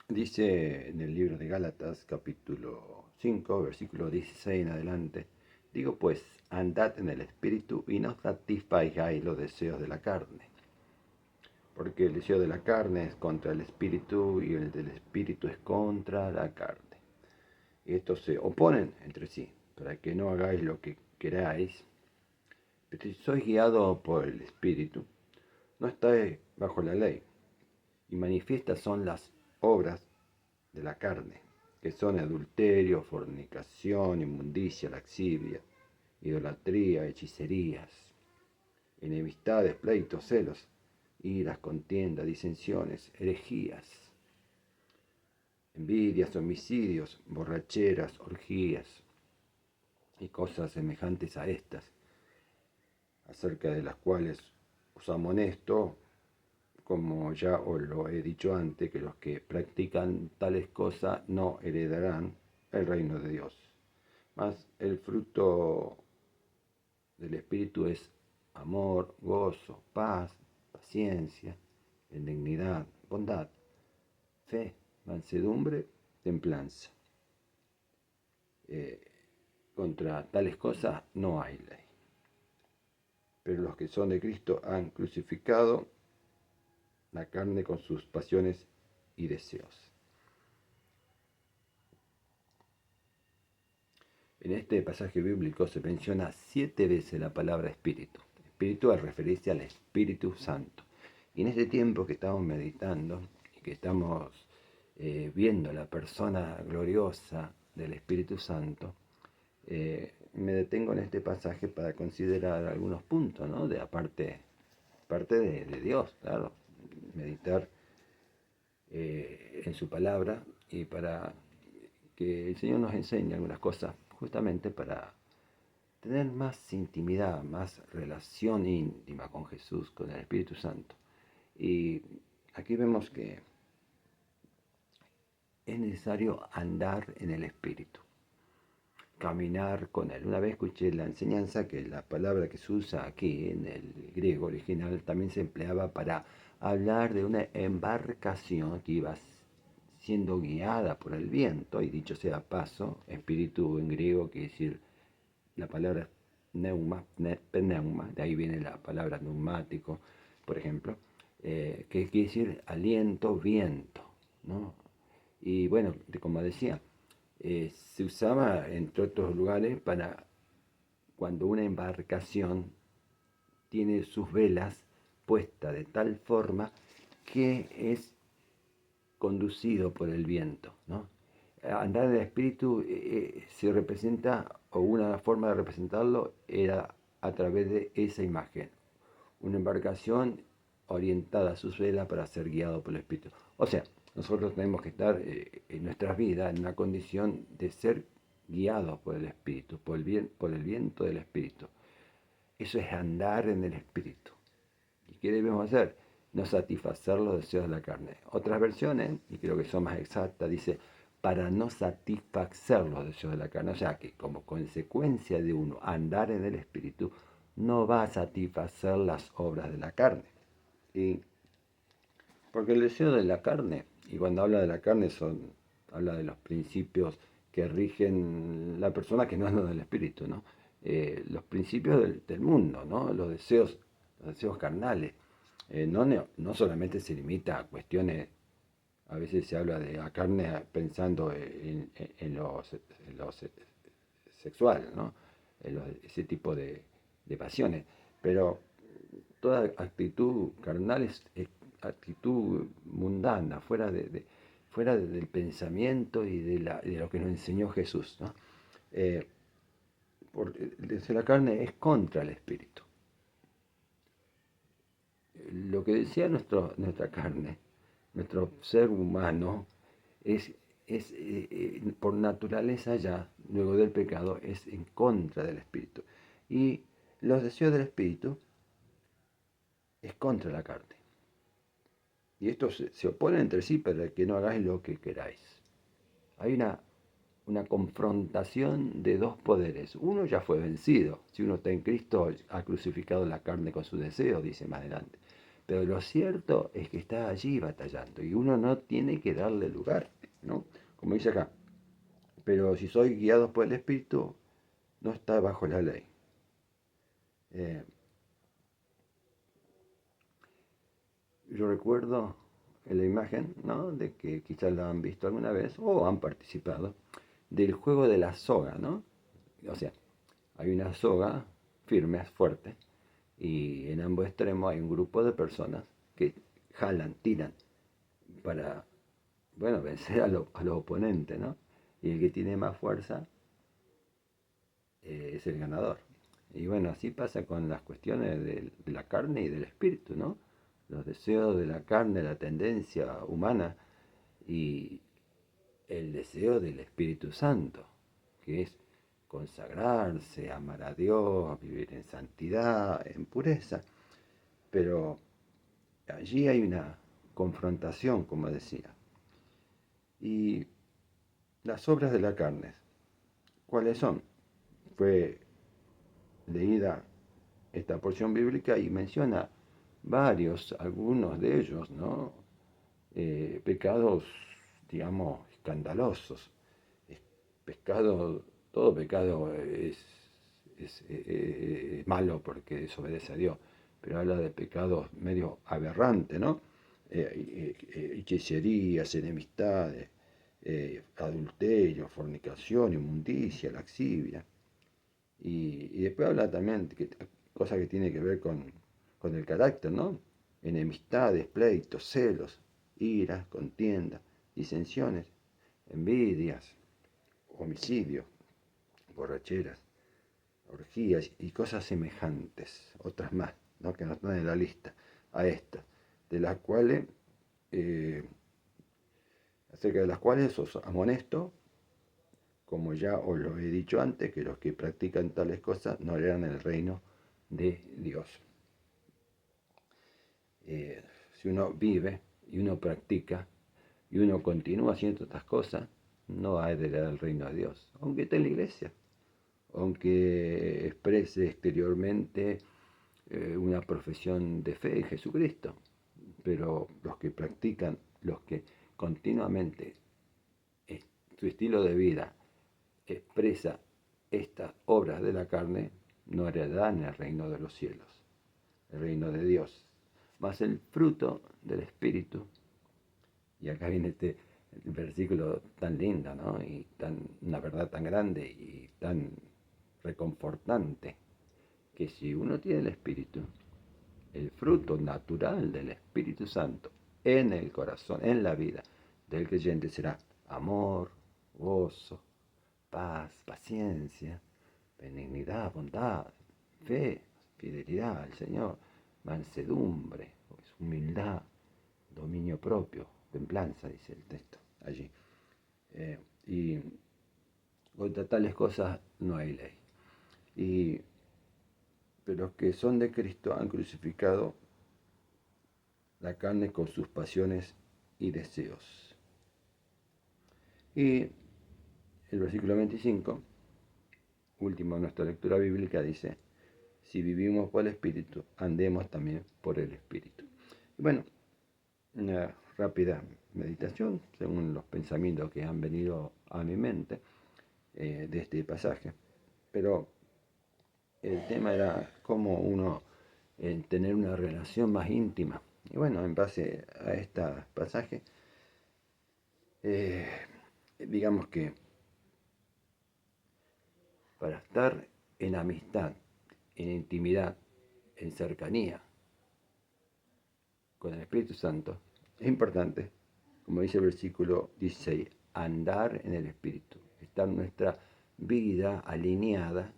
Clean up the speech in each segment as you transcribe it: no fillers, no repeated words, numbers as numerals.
Dice en el libro de Gálatas, capítulo 5, versículo 16 en adelante, digo pues, andad en el espíritu y no satisfagáis los deseos de la carne, porque el deseo de la carne es contra el espíritu y el del espíritu es contra la carne. Y estos se oponen entre sí, para que no hagáis lo que queráis. Pero si sois guiados por el espíritu, no estáis bajo la ley, y manifiestas son las obras de la carne, que son adulterio, fornicación, inmundicia, laxivia, idolatría, hechicerías, enemistades, pleitos, celos, iras, contiendas, disensiones, herejías, envidias, homicidios, borracheras, orgías y cosas semejantes a estas, acerca de las cuales os amonesto, como ya os lo he dicho antes, que los que practican tales cosas no heredarán el reino de Dios. Mas el fruto del Espíritu es amor, gozo, paz, paciencia, benignidad, bondad, fe, mansedumbre, templanza. Eh, Contra tales cosas no hay ley. Pero los que son de Cristo han crucificado la carne con sus pasiones y deseos. En este pasaje bíblico se menciona 7 veces la palabra espíritu. Espíritu al referirse al Espíritu Santo. Y en este tiempo que estamos meditando y que estamos viendo la persona gloriosa del Espíritu Santo, me detengo en este pasaje para considerar algunos puntos, ¿no? De aparte de Dios, claro, meditar en su palabra y para que el Señor nos enseñe algunas cosas justamente para tener más intimidad, más relación íntima con Jesús, con el Espíritu Santo. Y aquí vemos que es necesario andar en el Espíritu, caminar con Él. Una vez escuché la enseñanza que la palabra que se usa aquí en el griego original también se empleaba para hablar de una embarcación que iba siendo guiada por el viento, y dicho sea paso, espíritu en griego quiere decir la palabra pneuma, de ahí viene la palabra neumático, por ejemplo, que quiere decir aliento, viento, ¿no? Y bueno, como decía, se usaba entre otros lugares para cuando una embarcación tiene sus velas puestas de tal forma que es conducido por el viento, ¿no? Andar en el espíritu se representa, o una forma de representarlo era a través de esa imagen. Una embarcación orientada a sus velas para ser guiado por el espíritu. O sea, nosotros tenemos que estar en nuestras vidas en una condición de ser guiados por el espíritu, por el viento del espíritu. Eso es andar en el espíritu. ¿Y qué debemos hacer? No satisfacer los deseos de la carne. Otras versiones, y creo que son más exactas, dice, para no satisfacer los deseos de la carne. O sea que como consecuencia de uno andar en el espíritu, no va a satisfacer las obras de la carne. Y porque el deseo de la carne, y cuando habla de la carne habla de los principios que rigen la persona que no andan del espíritu, ¿no? Los principios del mundo, ¿no? Los deseos carnales. No solamente se limita a cuestiones, a veces se habla de la carne pensando en lo sexual, ¿no? Ese tipo de pasiones, pero toda actitud carnal es actitud mundana, fuera del pensamiento y de lo que nos enseñó Jesús, ¿no? Eh, Desde la carne es contra el espíritu. Lo que decía nuestra carne, nuestro ser humano, por naturaleza ya, luego del pecado, es en contra del espíritu. Y los deseos del espíritu es contra la carne. Y estos se oponen entre sí para que no hagáis lo que queráis. Hay una confrontación de dos poderes. Uno ya fue vencido. Si uno está en Cristo, ha crucificado la carne con sus deseos, dice más adelante. Pero lo cierto es que está allí batallando y uno no tiene que darle lugar, ¿no? Como dice acá, pero si soy guiado por el Espíritu, no está bajo la ley. Eh, yo recuerdo en la imagen, ¿no? De que quizás la han visto alguna vez o han participado, del juego de la soga, ¿no? O sea, hay una soga firme, fuerte, y en ambos extremos hay un grupo de personas que jalan, tiran para, bueno, vencer a los oponentes, ¿no? Y el que tiene más fuerza es el ganador. Y bueno, así pasa con las cuestiones de la carne y del espíritu, ¿no? Los deseos de la carne, la tendencia humana y el deseo del Espíritu Santo, que es consagrarse, amar a Dios, vivir en santidad, en pureza. Pero allí hay una confrontación, como decía. Y las obras de la carne, ¿cuáles son? Fue leída esta porción bíblica y menciona varios, algunos de ellos, ¿no? Pecados, digamos, escandalosos. Pecado, todo pecado es malo porque desobedece a Dios, pero habla de pecados medio aberrantes, ¿no? Hechicerías, enemistades, adulterio, fornicación, inmundicia, laxivia. Y después habla también de cosas que tienen que ver con el carácter, ¿no? Enemistades, pleitos, celos, iras, contiendas, disensiones, envidias, homicidios, borracheras, orgías y cosas semejantes, otras más, ¿no? Que no están en la lista, a estas, de las cuales, eh, acerca de las cuales os amonesto, como ya os lo he dicho antes, que los que practican tales cosas no heredan el reino de Dios. Si uno vive y uno practica y uno continúa haciendo estas cosas, no va a heredar el reino de Dios, aunque esté en la iglesia, aunque exprese exteriormente una profesión de fe en Jesucristo. Pero los que practican, los que continuamente su estilo de vida expresa estas obras de la carne, no heredarán el reino de los cielos, el reino de Dios. Mas el fruto del Espíritu, y acá viene este versículo tan lindo, ¿no? Y una verdad tan grande y tan reconfortante, que si uno tiene el Espíritu, el fruto natural del Espíritu Santo en el corazón, en la vida del creyente será amor, gozo, paz, paciencia, benignidad, bondad, fe, fidelidad al Señor, mansedumbre, humildad, dominio propio, templanza, dice el texto allí. Y contra tales cosas no hay ley. Pero los que son de Cristo han crucificado la carne con sus pasiones y deseos. Y el versículo 25, último de nuestra lectura bíblica, dice, si vivimos por el Espíritu, andemos también por el Espíritu. Y bueno, una rápida meditación según los pensamientos que han venido a mi mente de este pasaje. Pero el tema era cómo uno tener una relación más íntima. Y bueno, en base a este pasaje, digamos que para estar en amistad, en intimidad, en cercanía con el Espíritu Santo, es importante, como dice el versículo 16, andar en el Espíritu, estar nuestra vida alineada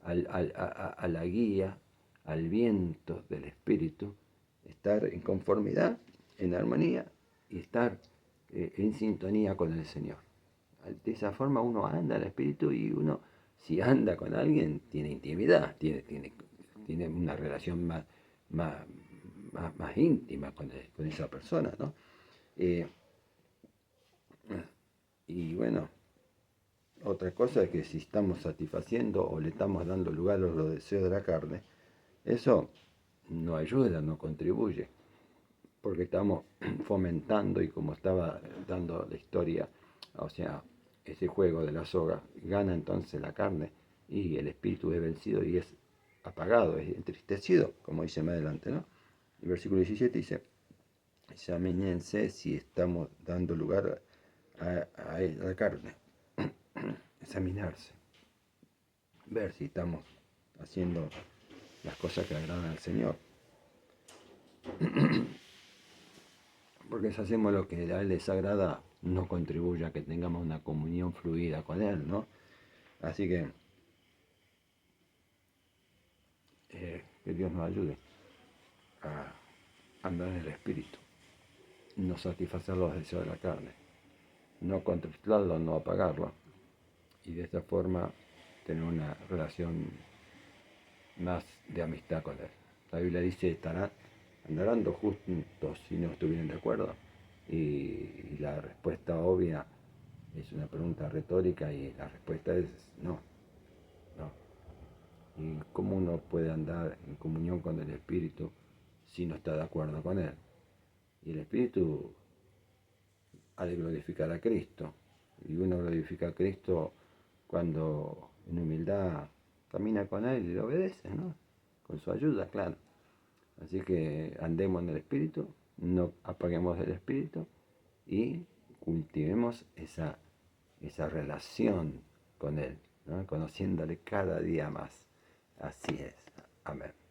a la guía, al viento del Espíritu, estar en conformidad, en armonía y estar en sintonía con el Señor. De esa forma uno anda al Espíritu y uno, si anda con alguien, tiene intimidad, tiene una relación más íntima con esa persona, ¿no? Y bueno, otra cosa es que si estamos satisfaciendo o le estamos dando lugar a los deseos de la carne, eso no ayuda, no contribuye. porque estamos fomentando, y como estaba dando la historia, o sea, ese juego de la soga, gana entonces la carne y el espíritu es vencido y es apagado, es entristecido, como dice más adelante, ¿no? El versículo 17 dice, examínense si estamos dando lugar a la carne, examinarse, ver si estamos haciendo las cosas que agradan al Señor. Porque si hacemos lo que a Él les agrada, no contribuye a que tengamos una comunión fluida con Él, ¿no? Así que Dios nos ayude a andar en el Espíritu, no satisfacer los deseos de la carne, no contristarlo, no apagarlo, y de esta forma tener una relación más de amistad con Él. La Biblia dice, andarán dos juntos si no estuvieran de acuerdo. Y la respuesta obvia es una pregunta retórica y la respuesta es no, no. ¿Y cómo uno puede andar en comunión con el Espíritu si no está de acuerdo con Él? Y el Espíritu ha de glorificar a Cristo. Y uno glorifica a Cristo cuando en humildad camina con Él y le obedece, ¿no? Con su ayuda, claro. Así que andemos en el Espíritu, no apaguemos el Espíritu y cultivemos esa relación con Él, ¿no? Conociéndole cada día más. Así es. Amén.